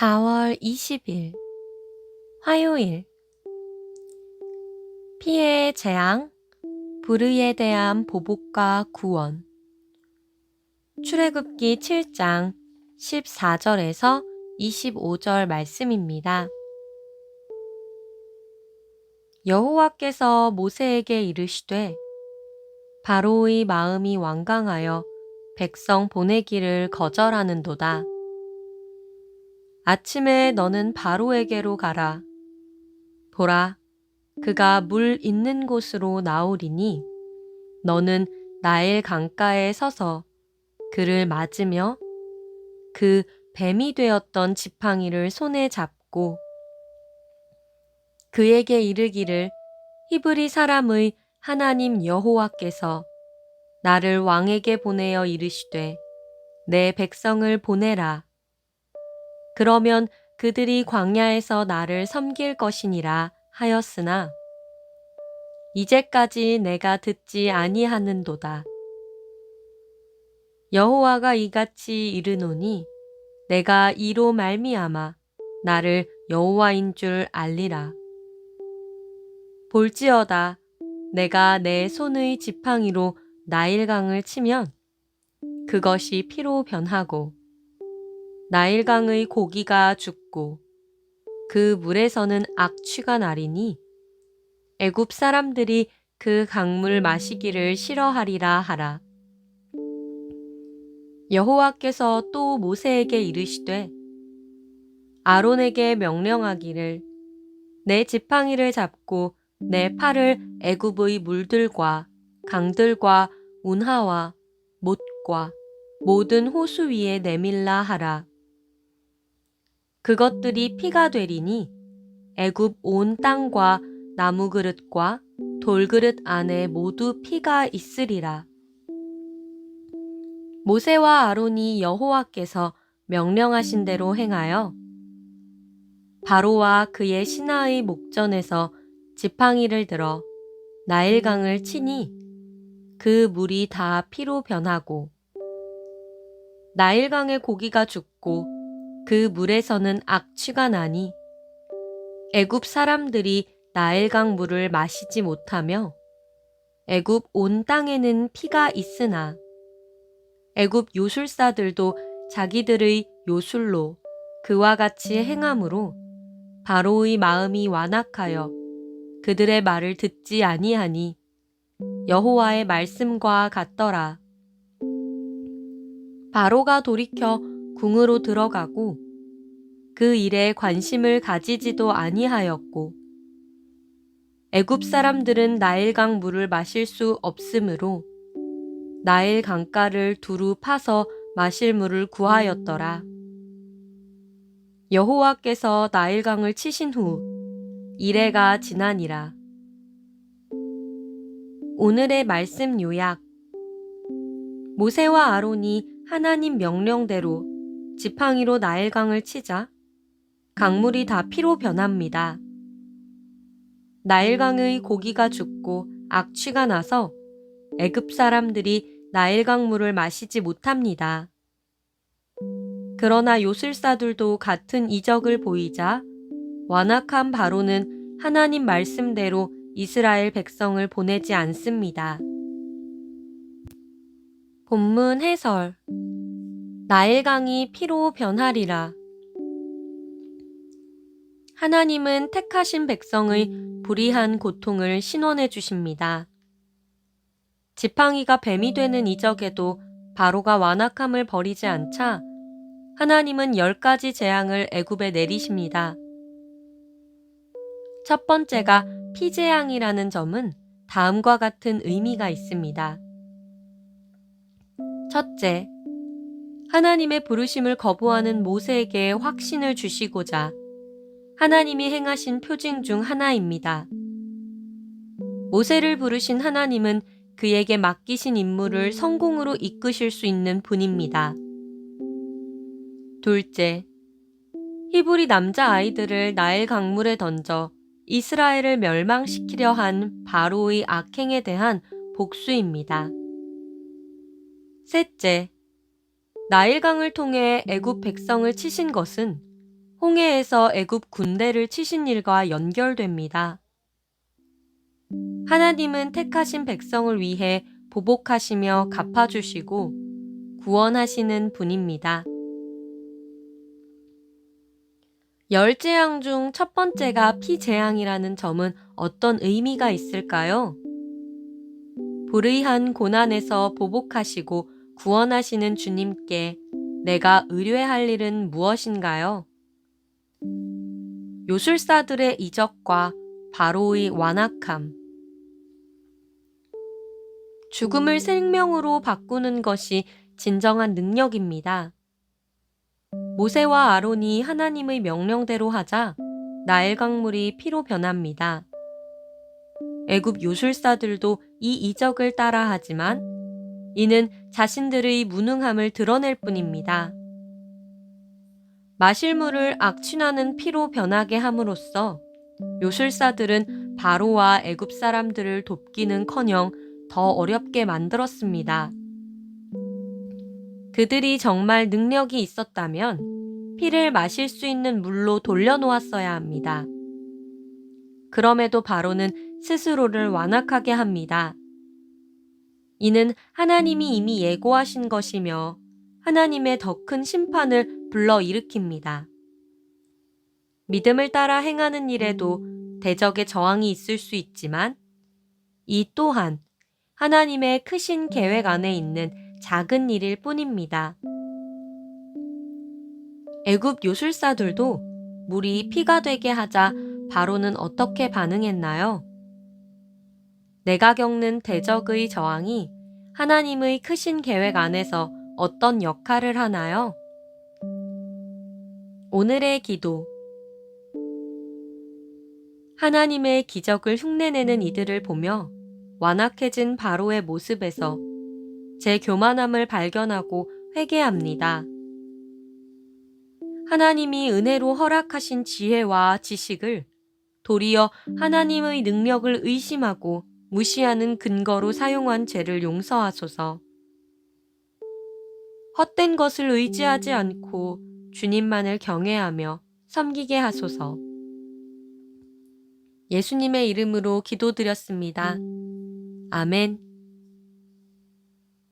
4월 20일 화요일. 피해의 재앙, 불의에 대한 보복과 구원. 출애굽기 7장 14절에서 25절 말씀입니다. 여호와께서 모세에게 이르시되 바로의 마음이 완강하여 백성 보내기를 거절하는도다. 아침에 너는 바로에게로 가라. 보라, 그가 물 있는 곳으로 나오리니 너는 나일 강가에 서서 그를 맞으며 그 뱀이 되었던 지팡이를 손에 잡고 그에게 이르기를 히브리 사람의 하나님 여호와께서 나를 왕에게 보내어 이르시되 내 백성을 보내라. 그러면 그들이 광야에서 나를 섬길 것이니라 하였으나 이제까지 내가 듣지 아니하는도다. 여호와가 이같이 이르노니 내가 이로 말미암아 나를 여호와인 줄 알리라. 볼지어다 내가 내 손의 지팡이로 나일강을 치면 그것이 피로 변하고 나일강의 고기가 죽고 그 물에서는 악취가 나리니 애굽 사람들이 그 강물 마시기를 싫어하리라 하라. 여호와께서 또 모세에게 이르시되 아론에게 명령하기를 내 지팡이를 잡고 내 팔을 애굽의 물들과 강들과 운하와 못과 모든 호수 위에 내밀라 하라. 그것들이 피가 되리니 애굽 온 땅과 나무 그릇과 돌그릇 안에 모두 피가 있으리라. 모세와 아론이 여호와께서 명령하신 대로 행하여 바로와 그의 신하의 목전에서 지팡이를 들어 나일강을 치니 그 물이 다 피로 변하고 나일강의 고기가 죽고 그 물에서는 악취가 나니 애굽 사람들이 나일강 물을 마시지 못하며 애굽 온 땅에는 피가 있으나 애굽 요술사들도 자기들의 요술로 그와 같이 행함으로 바로의 마음이 완악하여 그들의 말을 듣지 아니하니 여호와의 말씀과 같더라. 바로가 돌이켜 궁으로 들어가고 그 일에 관심을 가지지도 아니하였고 애굽 사람들은 나일강 물을 마실 수 없으므로 나일 강가를 두루 파서 마실 물을 구하였더라. 여호와께서 나일강을 치신 후 이레가 지나니라. 오늘의 말씀 요약. 모세와 아론이 하나님 명령대로 지팡이로 나일강을 치자 강물이 다 피로 변합니다. 나일강의 고기가 죽고 악취가 나서 애굽 사람들이 나일강 물을 마시지 못합니다. 그러나 요술사들도 같은 이적을 보이자 완악한 바로는 하나님 말씀대로 이스라엘 백성을 보내지 않습니다. 본문 해설. 나일강이 피로 변하리라. 하나님은 택하신 백성의 불의한 고통을 신원해 주십니다. 지팡이가 뱀이 되는 이적에도 바로가 완악함을 버리지 않자 하나님은 10가지 재앙을 애굽에 내리십니다. 첫 번째가 피재앙이라는 점은 다음과 같은 의미가 있습니다. 첫째, 하나님의 부르심을 거부하는 모세에게 확신을 주시고자 하나님이 행하신 표징 중 하나입니다. 모세를 부르신 하나님은 그에게 맡기신 임무를 성공으로 이끄실 수 있는 분입니다. 둘째, 히브리 남자아이들을 나일 강물에 던져 이스라엘을 멸망시키려 한 바로의 악행에 대한 복수입니다. 셋째, 나일강을 통해 애굽 백성을 치신 것은 홍해에서 애굽 군대를 치신 일과 연결됩니다. 하나님은 택하신 백성을 위해 보복하시며 갚아주시고 구원하시는 분입니다. 열 재앙 중 첫 번째가 피재앙이라는 점은 어떤 의미가 있을까요? 불의한 고난에서 보복하시고 구원하시는 주님께 내가 의뢰할 일은 무엇인가요? 요술사들의 이적과 바로의 완악함. 죽음을 생명으로 바꾸는 것이 진정한 능력입니다. 모세와 아론이 하나님의 명령대로 하자 나일 강물이 피로 변합니다. 애굽 요술사들도 이 이적을 따라하지만 이는 자신들의 무능함을 드러낼 뿐입니다. 마실 물을 악취나는 피로 변하게 함으로써 요술사들은 바로와 애굽 사람들을 돕기는커녕 더 어렵게 만들었습니다. 그들이 정말 능력이 있었다면 피를 마실 수 있는 물로 돌려놓았어야 합니다. 그럼에도 바로는 스스로를 완악하게 합니다. 이는 하나님이 이미 예고하신 것이며 하나님의 더 큰 심판을 불러일으킵니다. 믿음을 따라 행하는 일에도 대적의 저항이 있을 수 있지만 이 또한 하나님의 크신 계획 안에 있는 작은 일일 뿐입니다. 애굽 요술사들도 물이 피가 되게 하자 바로는 어떻게 반응했나요? 내가 겪는 대적의 저항이 하나님의 크신 계획 안에서 어떤 역할을 하나요? 오늘의 기도. 하나님의 기적을 흉내내는 이들을 보며 완악해진 바로의 모습에서 제 교만함을 발견하고 회개합니다. 하나님이 은혜로 허락하신 지혜와 지식을 도리어 하나님의 능력을 의심하고 무시하는 근거로 사용한 죄를 용서하소서. 헛된 것을 의지하지 않고 주님만을 경외하며 섬기게 하소서. 예수님의 이름으로 기도드렸습니다. 아멘.